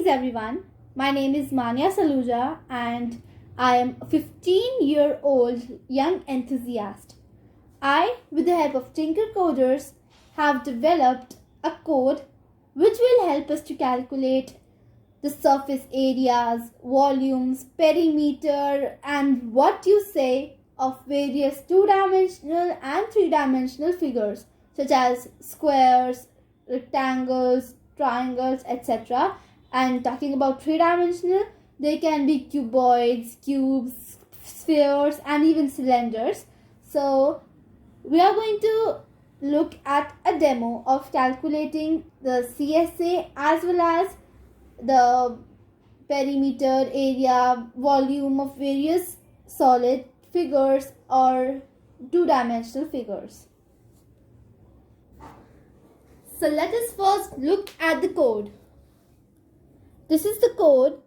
everyone. My name is Manya Saluja and I am a 15-year-old young enthusiast. I, with the help of Tinker Coders, have developed a code which will help us to calculate the surface areas, volumes, perimeter, and what you say of various two-dimensional and three-dimensional figures such as squares, rectangles, triangles, etc. And talking about three-dimensional, they can be cuboids, cubes, spheres, and even cylinders. So we are going to look at a demo of calculating the CSA as well as the perimeter, area, volume of various solid figures or two-dimensional figures. So let us first look at the code. This is the code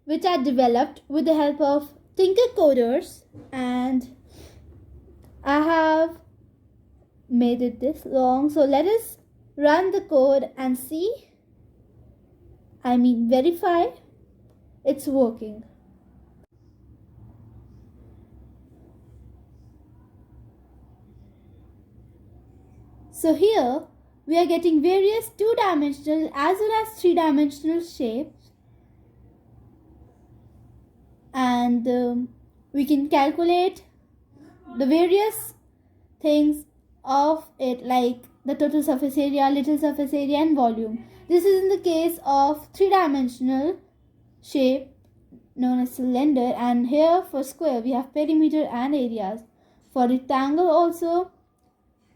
which I developed with the help of Tinker Coders, and I have made it this long. So let us run the code and verify it's working. So here we are getting various two-dimensional as well as three-dimensional shapes, and we can calculate the various things of it, like the total surface area, little surface area, and volume. This is in the case of three-dimensional shape known as cylinder, and here for square we have perimeter and areas. For rectangle also,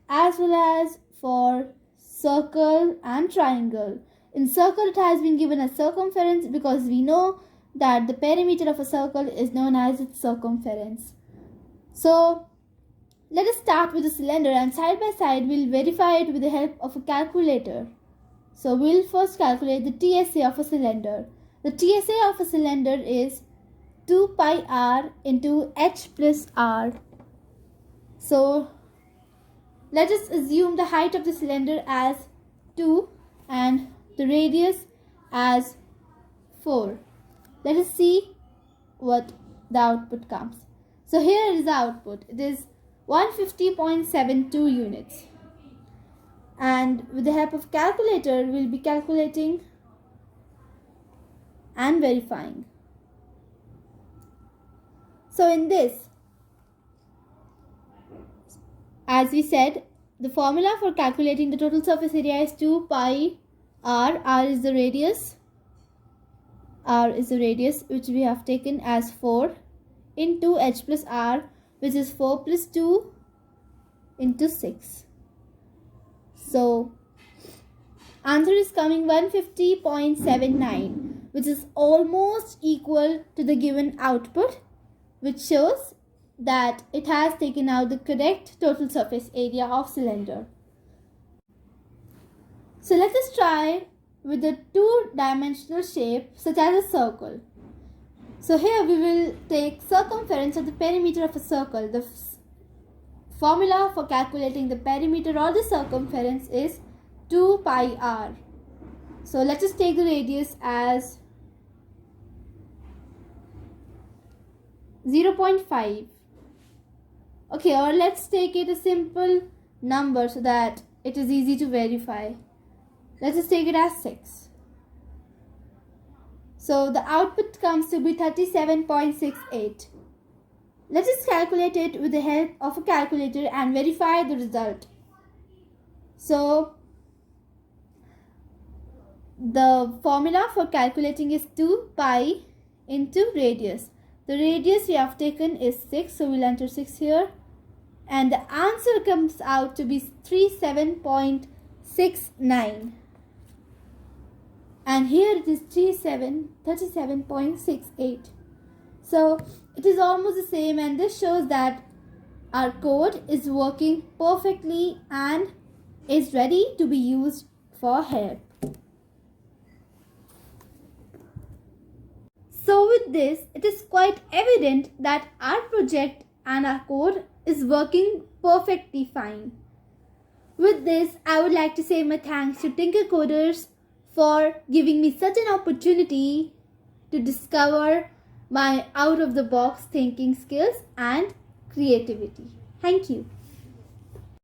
as well as for circle and triangle. In circle it has been given as circumference because we know that the perimeter of a circle is known as its circumference. So let us start with the cylinder, and side by side we'll verify it with the help of a calculator. So we'll first calculate the TSA of a cylinder. The TSA of a cylinder is 2 pi r into h plus r. So let us assume the height of the cylinder as 2 and the radius as 4. Let us see what the output comes. So here is the output. It is 150.72 units. And with the help of calculator, we'll be calculating and verifying. So in this, as we said, the formula for calculating the total surface area is 2 pi r. R is the radius. R is the radius which we have taken as 4 into h plus r, which is 4 plus 2 into 6. So answer is coming 150.79, which is almost equal to the given output, which shows that it has taken out the correct total surface area of cylinder. So let us try with the two-dimensional shape such as a circle. So here we will take circumference of the perimeter of a circle. The formula for calculating the perimeter or the circumference is 2 pi r. So let us take the radius as 0.5. Okay, or let's take it a simple number so that it is easy to verify. Let us take it as 6. So the output comes to be 37.68. Let us calculate it with the help of a calculator and verify the result. So the formula for calculating is 2 pi into radius. The radius we have taken is 6, so we'll enter 6 here. And the answer comes out to be 37.69. And here it is 37.68. So it is almost the same, and this shows that our code is working perfectly and is ready to be used for help. So with this, it is quite evident that our project and our code is working perfectly fine. With this, I would like to say my thanks to Tinker Coders for giving me such an opportunity to discover my out of the box thinking skills and creativity. Thank you.